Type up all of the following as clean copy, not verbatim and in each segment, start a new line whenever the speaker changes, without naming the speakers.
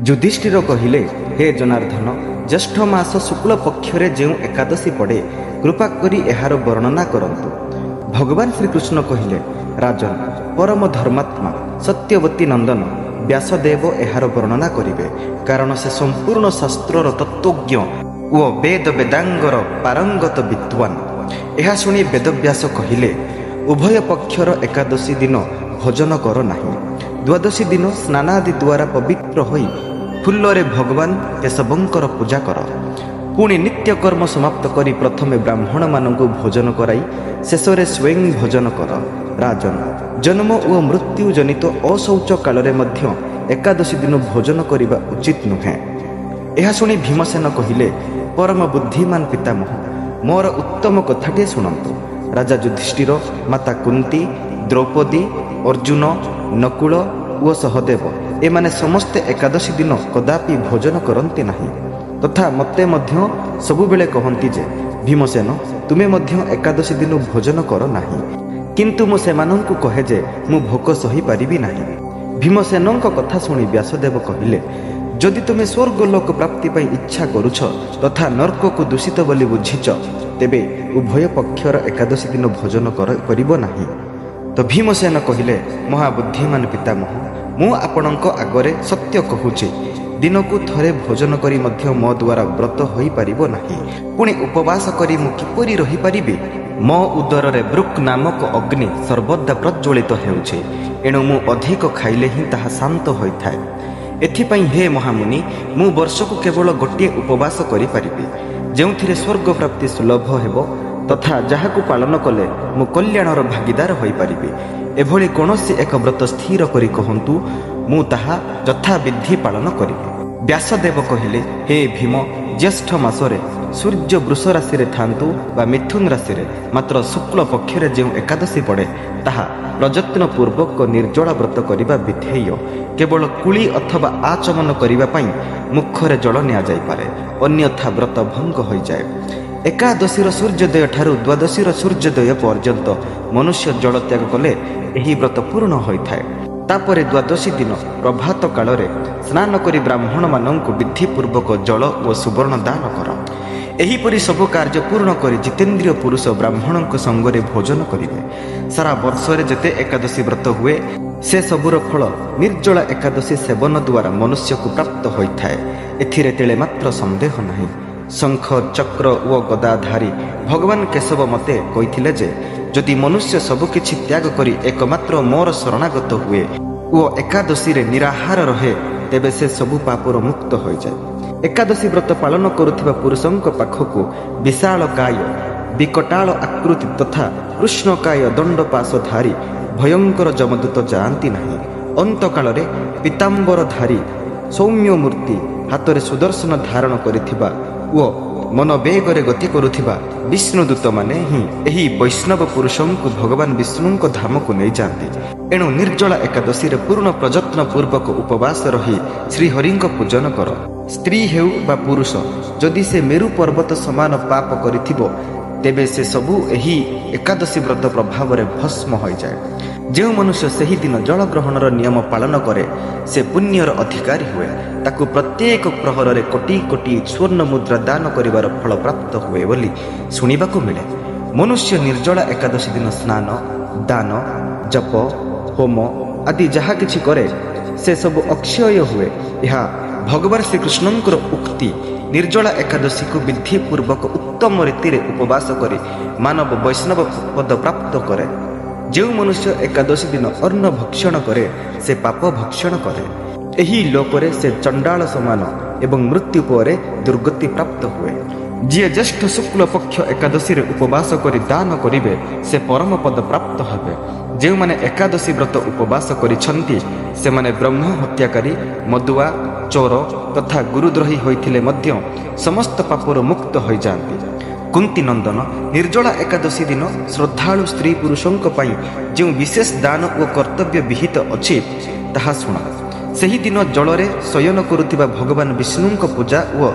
ଯୁଧିଷ୍ଠିର କହିଲେ, ହେ ଜନାର୍ଦ୍ଦନ, ଜ୍ୟେଷ୍ଠ ମାସ ଶୁକ୍ଳ ପକ୍ଷରେ ଯେଉଁ ଏକାଦଶୀ ପଡ଼େ କୃପା କରି ଏହାର ବର୍ଣ୍ଣନା କରନ୍ତୁ। ଭଗବାନ ଶ୍ରୀକୃଷ୍ଣ କହିଲେ, ରାଜନ, ପରମ ଧର୍ମାତ୍ମା ସତ୍ୟବତୀ ନନ୍ଦନ ବ୍ୟାସଦେବ ଏହାର ବର୍ଣ୍ଣନା କରିବେ, କାରଣ ସେ ସମ୍ପୂର୍ଣ୍ଣ ଶାସ୍ତ୍ରର ତତ୍ତ୍ୱଜ୍ଞ ଓ ବେଦ ବେଦାଙ୍ଗର ପାରଙ୍ଗତ ବିଦ୍ୱାନ। ଏହା ଶୁଣି ବେଦବ୍ୟାସ କହିଲେ, ଉଭୟ ପକ୍ଷର ଏକାଦଶୀ ଦିନ ଭୋଜନ କର ନାହିଁ। ଦ୍ୱାଦଶୀ ଦିନ ସ୍ନାନାଦି ଦ୍ୱାରା ପବିତ୍ର ହୋଇ ଫୁଲରେ ଭଗବାନ କେଶବଙ୍କର ପୂଜା କର। ପୁଣି ନିତ୍ୟକର୍ମ ସମାପ୍ତ କରି ପ୍ରଥମେ ବ୍ରାହ୍ମଣମାନଙ୍କୁ ଭୋଜନ କରାଇ ଶେଷରେ ସ୍ୱୟଂ ଭୋଜନ କର। ରାଜନ, ଜନ୍ମ ଓ ମୃତ୍ୟୁ ଜନିତ ଅଶୌଚ କାଳରେ ମଧ୍ୟ ଏକାଦଶୀ ଦିନ ଭୋଜନ କରିବା ଉଚିତ ନୁହେଁ। ଏହା ଶୁଣି ଭୀମସେନ କହିଲେ, ପରମ ବୁଦ୍ଧିମାନ ପିତାମହ, ମୋର ଉତ୍ତମ କଥାଟିଏ ଶୁଣନ୍ତୁ। ରାଜା ଯୁଧିଷ୍ଠିର, ମାତା କୁନ୍ତୀ, ଦ୍ରୌପଦୀ, ଅର୍ଜୁନ, ନକୁଳ ଓ ସହଦେବ ଏମାନେ ସମସ୍ତେ ଏକାଦଶୀ ଦିନ କଦାପି ଭୋଜନ କରନ୍ତି ନାହିଁ, ତଥା ମୋତେ ମଧ୍ୟ ସବୁବେଳେ କହନ୍ତି ଯେ, ଭୀମସେନ, ତୁମେ ମଧ୍ୟ ଏକାଦଶୀ ଦିନ ଭୋଜନ କର ନାହିଁ। କିନ୍ତୁ ମୁଁ ସେମାନଙ୍କୁ କହେ ଯେ ମୁଁ ଭୋକ ସହିପାରିବି ନାହିଁ। ଭୀମସେନଙ୍କ କଥା ଶୁଣି ବ୍ୟାସଦେବ କହିଲେ, ଯଦି ତୁମେ ସ୍ୱର୍ଗଲୋକ ପ୍ରାପ୍ତି ପାଇଁ ଇଚ୍ଛା କରୁଛ ତଥା ନର୍କକୁ ଦୂଷିତ ବୋଲି ବୁଝିଛ, ତେବେ ଉଭୟ ପକ୍ଷର ଏକାଦଶୀ ଦିନ ଭୋଜନ କରିବ ନାହିଁ। ତ ଭୀମସେନ କହିଲେ, ମହାବୁଦ୍ଧିମାନ ପିତାମହ, ମୁଁ ଆପଣଙ୍କ ଆଗରେ ସତ୍ୟ କହୁଛି, ଦିନକୁ ଥରେ ଭୋଜନ କରି ମଧ୍ୟ ମୋ ଦ୍ୱାରା ବ୍ରତ ହୋଇପାରିବ ନାହିଁ। ପୁଣି ଉପବାସ କରି ମୁଁ କିପରି ରହିପାରିବି? ମୋ ଉଦରରେ ବୃକ୍ ନାମକ ଅଗ୍ନି ସର୍ବଦା ପ୍ରଜ୍ୱଳିତ ହେଉଛି, ଏଣୁ ମୁଁ ଅଧିକ ଖାଇଲେ ହିଁ ତାହା ଶାନ୍ତ ହୋଇଥାଏ। ଏଥିପାଇଁ ହେ ମହାମୁନି, ମୁଁ ବର୍ଷକୁ କେବଳ ଗୋଟିଏ ଉପବାସ କରିପାରିବି, ଯେଉଁଥିରେ ସ୍ୱର୍ଗ ପ୍ରାପ୍ତି ସୁଲଭ ହେବ ତଥା ଯାହାକୁ ପାଳନ କଲେ ମୁଁ କଲ୍ୟାଣର ଭାଗିଦାର ହୋଇପାରିବି। ଏଭଳି କୌଣସି ଏକ ବ୍ରତ ସ୍ଥିର କରି କହନ୍ତୁ, ମୁଁ ତାହା ଯଥାବିଧି ପାଳନ କରିବି। ବ୍ୟାସଦେବ କହିଲେ, ହେ ଭୀମ, ଜ୍ୟେଷ୍ଠ ମାସରେ ସୂର୍ଯ୍ୟ ବୃଷ ରାଶିରେ ଥାନ୍ତୁ ବା ମିଥୁନ ରାଶିରେ ମାତ୍ର ଶୁକ୍ଳ ପକ୍ଷରେ ଯେଉଁ ଏକାଦଶୀ ପଡ଼େ ତାହା ପ୍ରଯତ୍ନପୂର୍ବକ ନିର୍ଜଳା ବ୍ରତ କରିବା ବିଧେୟ। କେବଳ କୁଳି ଅଥବା ଆଚମନ କରିବା ପାଇଁ ମୁଖରେ ଜଳ ନିଆଯାଇପାରେ, ଅନ୍ୟଥା ବ୍ରତ ଭଙ୍ଗ ହୋଇଯାଏ। ଏକାଦଶୀର ସୂର୍ଯ୍ୟୋଦୟ ଠାରୁ ଦ୍ୱାଦଶୀର ସୂର୍ଯ୍ୟୋଦୟ ପର୍ଯ୍ୟନ୍ତ ମନୁଷ୍ୟ ଜଳ ତ୍ୟାଗ କଲେ ଏହି ବ୍ରତ ପୂର୍ଣ୍ଣ ହୋଇଥାଏ। ତାପରେ ଦ୍ୱାଦଶୀ ଦିନ ପ୍ରଭାତ କାଳରେ ସ୍ନାନ କରି ବ୍ରାହ୍ମଣମାନଙ୍କୁ ବିଧିପୂର୍ବକ ଜଳ ଓ ସୁବର୍ଣ୍ଣ ଦାନ କର। ଏହିପରି ସବୁ କାର୍ଯ୍ୟ ପୂର୍ଣ୍ଣ କରି ଜିତେନ୍ଦ୍ରିୟ ପୁରୁଷ ବ୍ରାହ୍ମଣଙ୍କ ସଙ୍ଗରେ ଭୋଜନ କରିବେ। ସାରା ବର୍ଷରେ ଯେତେ ଏକାଦଶୀ ବ୍ରତ ହୁଏ ସେ ସବୁର ଫଳ ନିର୍ଜଳା ଏକାଦଶୀ ସେବନ ଦ୍ୱାରା ମନୁଷ୍ୟକୁ ପ୍ରାପ୍ତ ହୋଇଥାଏ। ଏଥିରେ ତେଳେ ମାତ୍ର ସନ୍ଦେହ ନାହିଁ। ଶଙ୍ଖ, ଚକ୍ର ଓ ଗଦାଧାରୀ ଭଗବାନ କେଶବ ମୋତେ କହିଥିଲେ ଯେ, ଯଦି ମନୁଷ୍ୟ ସବୁକିଛି ତ୍ୟାଗ କରି ଏକମାତ୍ର ମୋର ଶରଣାଗତ ହୁଏ ଓ ଏକାଦଶୀରେ ନିରାହାର ରହେ, ତେବେ ସେ ସବୁ ପାପରୁ ମୁକ୍ତ ହୋଇଯାଏ। ଏକାଦଶୀ ବ୍ରତ ପାଳନ କରୁଥିବା ପୁରୁଷଙ୍କ ପାଖକୁ ବିଶାଳକାୟ, ବିକଟାଳ ଆକୃତି ତଥା କୃଷ୍ଣକାୟ ଦଣ୍ଡପାଶଧାରୀ ଭୟଙ୍କର ଯମଦୂତ ଯାଆନ୍ତି ନାହିଁ। ଅନ୍ତକାଳରେ ପୀତାମ୍ବରଧାରୀ ସୌମ୍ୟ ମୂର୍ତ୍ତି, ହାତରେ ସୁଦର୍ଶନ ଧାରଣ କରିଥିବା ଓ ମନୋବେଗରେ ଗତି କରୁଥିବା ବିଷ୍ଣୁଦୂତମାନେ ହିଁ ଏହି ବୈଷ୍ଣବ ପୁରୁଷଙ୍କୁ ଭଗବାନ ବିଷ୍ଣୁଙ୍କ ଧାମକୁ ନେଇଯାଆନ୍ତି। ଏଣୁ ନିର୍ଜଳା ଏକାଦଶୀରେ ପୂର୍ଣ୍ଣ ପ୍ରଯତ୍ନ ପୂର୍ବକ ଉପବାସ ରହି ଶ୍ରୀହରିଙ୍କ ପୂଜନ କର। ସ୍ତ୍ରୀ ହେଉ ବା ପୁରୁଷ, ଯଦି ସେ ମେରୁ ପର୍ବତ ସମାନ ପାପ କରିଥିବ, ତେବେ ସେ ସବୁ ଏହି ଏକାଦଶୀ ବ୍ରତ ପ୍ରଭାବରେ ଭସ୍ମ ହୋଇଯାଏ। ଯେଉଁ ମନୁଷ୍ୟ ସେହି ଦିନ ଜଳ ଗ୍ରହଣର ନିୟମ ପାଳନ କରେ, ସେ ପୁଣ୍ୟର ଅଧିକାରୀ ହୁଏ। ତାକୁ ପ୍ରତ୍ୟେକ ପ୍ରହରରେ କୋଟି କୋଟି ସ୍ୱର୍ଣ୍ଣ ମୁଦ୍ରା ଦାନ କରିବାର ଫଳ ପ୍ରାପ୍ତ ହୁଏ ବୋଲି ଶୁଣିବାକୁ ମିଳେ। ମନୁଷ୍ୟ ନିର୍ଜଳା ଏକାଦଶୀ ଦିନ ସ୍ନାନ, ଦାନ, ଜପ, ହୋମ ଆଦି ଯାହା କିଛି କରେ ସେ ସବୁ ଅକ୍ଷୟ ହୁଏ। ଏହା ଭଗବାନ ଶ୍ରୀକୃଷ୍ଣଙ୍କର ଉକ୍ତି। ନିର୍ଜଳା ଏକାଦଶୀକୁ ବିଧିପୂର୍ବକ ଉତ୍ତମ ରୀତିରେ ଉପବାସ କରି ମାନବ ବୈଷ୍ଣବ ପଦ ପ୍ରାପ୍ତ କରେ। ଯେଉଁ ମନୁଷ୍ୟ ଏକାଦଶୀ ଦିନ ଅନ୍ନ ଭକ୍ଷଣ କରେ, ସେ ପାପ ଭକ୍ଷଣ କରେ। ଏହି ଲୋକରେ ସେ ଚଣ୍ଡାଳ ସମାନ ଏବଂ ମୃତ୍ୟୁ ପରେ ଦୁର୍ଗତି ପ୍ରାପ୍ତ ହୁଏ। ଯିଏ ଜ୍ୟେଷ୍ଠ ଶୁକ୍ଳ ପକ୍ଷ ଏକାଦଶୀରେ ଉପବାସ କରି ଦାନ କରିବେ, ସେ ପରମ ପଦ ପ୍ରାପ୍ତ ହେବେ। ଯେଉଁମାନେ ଏକାଦଶୀ ବ୍ରତ ଉପବାସ କରିଛନ୍ତି, ସେମାନେ ବ୍ରହ୍ମ ହତ୍ୟାକାରୀ, ମଦୁଆ, ଚୋର ତଥା ଗୁରୁଦ୍ରୋହୀ ହୋଇଥିଲେ ମଧ୍ୟ ସମସ୍ତ ପାପରୁ ମୁକ୍ତ ହୋଇଯାଆନ୍ତି। କୁନ୍ତୀ ନନ୍ଦନ, ନିର୍ଜଳା ଏକାଦଶୀ ଦିନ ଶ୍ରଦ୍ଧାଳୁ ସ୍ତ୍ରୀ ପୁରୁଷଙ୍କ ପାଇଁ ଯେଉଁ ବିଶେଷ ଦାନ ଓ କର୍ତ୍ତବ୍ୟ ବିହିତ ଅଛି ତାହା ଶୁଣ। ସେହିଦିନ ଜଳରେ ଶୟନ କରୁଥିବା ଭଗବାନ ବିଷ୍ଣୁଙ୍କ ପୂଜା ଓ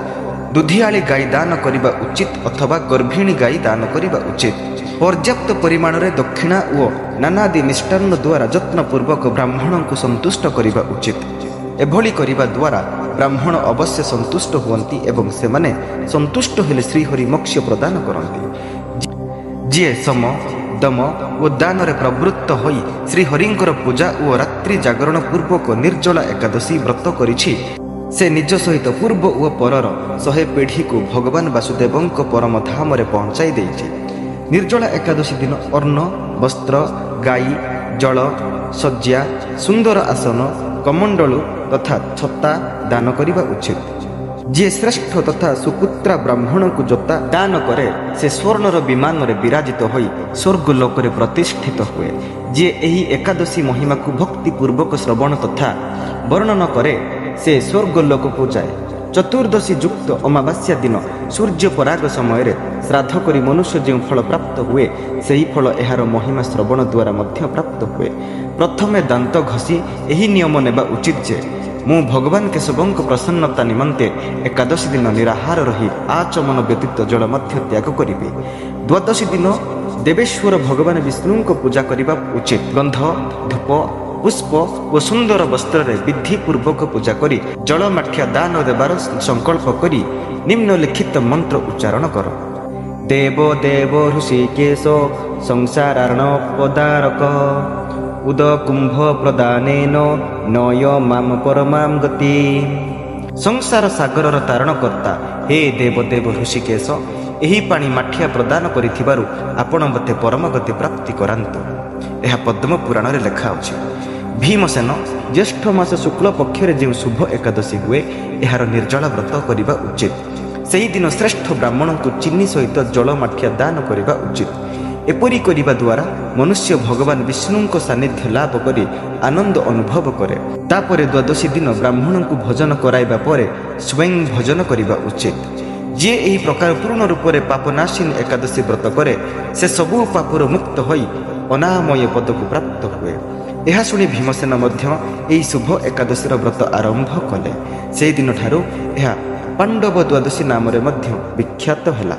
ଦୁଧିଆଳି ଗାଈ ଦାନ କରିବା ଉଚିତ ଅଥବା ଗର୍ଭିଣୀ ଗାଈ ଦାନ କରିବା ଉଚିତ। ପର୍ଯ୍ୟାପ୍ତ ପରିମାଣରେ ଦକ୍ଷିଣା ଓ ନାନାଦି ମିଷ୍ଟାନ୍ନ ଦ୍ୱାରା ଯତ୍ନପୂର୍ବକ ବ୍ରାହ୍ମଣଙ୍କୁ ସନ୍ତୁଷ୍ଟ କରିବା ଉଚିତ। ଏଭଳି କରିବା ଦ୍ୱାରା ବ୍ରାହ୍ମଣ ଅବଶ୍ୟ ସନ୍ତୁଷ୍ଟ ହୁଅନ୍ତି ଏବଂ ସେମାନେ ସନ୍ତୁଷ୍ଟ ହେଲେ ଶ୍ରୀହରି ମୋକ୍ଷ ପ୍ରଦାନ କରନ୍ତି। ଯିଏ ସମ ଦମ ଓ ଦାନରେ ପ୍ରବୃତ୍ତ ହୋଇ ଶ୍ରୀହରିଙ୍କର ପୂଜା ଓ ରାତ୍ରି ଜାଗରଣ ପୂର୍ବକ ନିର୍ଜଳା ଏକାଦଶୀ ବ୍ରତ କରିଛି, ସେ ନିଜ ସହିତ ପୂର୍ବ ଓ ପରର 100 ପିଢ଼ିକୁ ଭଗବାନ ବାସୁଦେବଙ୍କ ପରମ ଧାମରେ ପହଞ୍ଚାଇ ଦେଇଛି। ନିର୍ଜଳା ଏକାଦଶୀ ଦିନ ଅନ୍ନ, ବସ୍ତ୍ର, ଗାଈ, ଜଳ, ଶଯ୍ୟା, ସୁନ୍ଦର ଆସନ, କମଣ୍ଡଳୁ ତଥା ଛତା ଦାନ କରିବା ଉଚିତ। ଯିଏ ଶ୍ରେଷ୍ଠ ତଥା ସୁପୁତ୍ରା ବ୍ରାହ୍ମଣଙ୍କୁ ଜୋତା ଦାନ କରେ, ସେ ସ୍ୱର୍ଣ୍ଣର ବିମାନରେ ବିରାଜିତ ହୋଇ ସ୍ୱର୍ଗଲୋକରେ ପ୍ରତିଷ୍ଠିତ ହୁଏ। ଯିଏ ଏହି ଏକାଦଶୀ ମହିମାକୁ ଭକ୍ତିପୂର୍ବକ ଶ୍ରବଣ ତଥା ବର୍ଣ୍ଣନ କରେ, ସେ ସ୍ୱର୍ଗଲୋକକୁ ଯାଏ। ଚତୁର୍ଦ୍ଦଶୀ ଯୁକ୍ତ ଅମାବାସ୍ୟା ଦିନ ସୂର୍ଯ୍ୟ ପରାଗ ସମୟରେ ଶ୍ରାଦ୍ଧ କରି ମନୁଷ୍ୟ ଯେଉଁ ଫଳ ପ୍ରାପ୍ତ ହୁଏ, ସେହି ଫଳ ଏହାର ମହିମା ଶ୍ରବଣ ଦ୍ୱାରା ମଧ୍ୟ ପ୍ରାପ୍ତ ହୁଏ। ପ୍ରଥମେ ଦାନ୍ତ ଘଷି ଏହି ନିୟମ ନେବା ଉଚିତ ଯେ ମୁଁ ଭଗବାନ କେଶବଙ୍କ ପ୍ରସନ୍ନତା ନିମନ୍ତେ ଏକାଦଶୀ ଦିନ ନିରାହାର ରହି ଆଚମନ ବ୍ୟତୀତ ଜଳ ମଧ୍ୟ ତ୍ୟାଗ କରିବି। ଦ୍ୱାଦଶୀ ଦିନ ଦେବେଶ୍ୱର ଭଗବାନ ବିଷ୍ଣୁଙ୍କ ପୂଜା କରିବା ଉଚିତ। ଗନ୍ଧ, ଧୂପ, ପୁଷ୍ପ ଓ ସୁନ୍ଦର ବସ୍ତ୍ରରେ ବିଧିପୂର୍ବକ ପୂଜା କରି ଜଳମାଠିଆ ଦାନ ଦେବାର ସଂକଳ୍ପ କରି ନିମ୍ନଲିଖିତ ମନ୍ତ୍ର ଉଚ୍ଚାରଣ କର। ଦେବ ଦେବ ଋଷିକେଶ ସଂସାରାର୍ଣ୍ଣପଦାରକ ଉଦକୁମ୍ଭ ପ୍ରଦାନେନ ନୟ ମାମ ପରମାମ ଗତି। ସଂସାର ସାଗରର ତାରଣକର୍ତ୍ତା ହେ ଦେବଦେବ ଋଷିକେଶ, ଏହି ପାଣି ମାଠିଆ ପ୍ରଦାନ କରିଥିବାରୁ ଆପଣ ମୋତେ ପରମଗତି ପ୍ରାପ୍ତି କରାନ୍ତୁ। ଏହା ପଦ୍ମ ପୁରାଣରେ ଲେଖା ଅଛି। ଭୀମସେନ ଜ୍ୟେଷ୍ଠ ମାସ ଶୁକ୍ଳ ପକ୍ଷରେ ଯେଉଁ ଶୁଭ ଏକାଦଶୀ ହୁଏ, ଏହାର ନିର୍ଜଳା ବ୍ରତ କରିବା ଉଚିତ। ସେହିଦିନ ଶ୍ରେଷ୍ଠ ବ୍ରାହ୍ମଣଙ୍କୁ ଚିନି ସହିତ ଜଳ ମାଠିଆ ଦାନ କରିବା ଉଚିତ। ଏପରି କରିବା ଦ୍ୱାରା ମନୁଷ୍ୟ ଭଗବାନ ବିଷ୍ଣୁଙ୍କ ସାନ୍ନିଧ୍ୟ ଲାଭ କରି ଆନନ୍ଦ ଅନୁଭବ କରେ। ତାପରେ ଦ୍ୱାଦଶୀ ଦିନ ବ୍ରାହ୍ମଣଙ୍କୁ ଭୋଜନ କରାଇବା ପରେ ସ୍ୱୟଂ ଭୋଜନ କରିବା ଉଚିତ। ଯିଏ ଏହି ପ୍ରକାର ପୂର୍ଣ୍ଣ ରୂପରେ ପାପନାଶିନୀ ଏକାଦଶୀ ବ୍ରତ କରେ, ସେ ସବୁ ପାପରୁ ମୁକ୍ତ ହୋଇ ଅନାମୟ ପଦକୁ ପ୍ରାପ୍ତ ହୁଏ। ଏହା ଶୁଣି ଭୀମସେନ ମଧ୍ୟ ଏହି ଶୁଭ ଏକାଦଶୀର ବ୍ରତ ଆରମ୍ଭ କଲେ। ସେହିଦିନଠାରୁ ଏହା ପାଣ୍ଡବ ଦ୍ୱାଦଶୀ ନାମରେ ମଧ୍ୟ ବିଖ୍ୟାତ ହେଲା।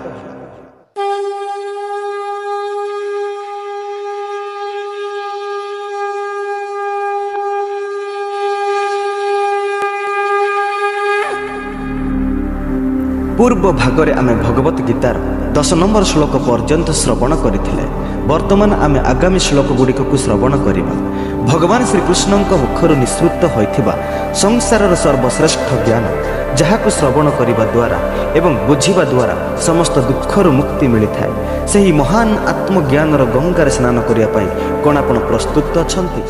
ପୂର୍ବ ଭାଗରେ ଆମେ ଭଗବତ ଗୀତାର 10 ନମ୍ବର ଶ୍ଲୋକ ପର୍ଯ୍ୟନ୍ତ ଶ୍ରବଣ କରିଥିଲେ। ବର୍ତ୍ତମାନ ଆମେ ଆଗାମୀ ଶ୍ଲୋକ ଗୁଡ଼ିକକୁ ଶ୍ରବଣ କରିବା। ଭଗବାନ ଶ୍ରୀକୃଷ୍ଣଙ୍କ ମୁଖରୁ ନିଃସୃତ ହୋଇଥିବା ସଂସାରର ସର୍ବଶ୍ରେଷ୍ଠ ଜ୍ଞାନ, ଯାହାକୁ ଶ୍ରବଣ କରିବା ଦ୍ୱାରା ଏବଂ ବୁଝିବା ଦ୍ୱାରା ସମସ୍ତ ଦୁଃଖରୁ ମୁକ୍ତି ମିଳିଥାଏ, ସେହି ମହାନ ଆତ୍ମଜ୍ଞାନର ଗଙ୍ଗାରେ ସ୍ନାନ କରିବା ପାଇଁ କ'ଣ ଆପଣ ପ୍ରସ୍ତୁତ ଅଛନ୍ତି?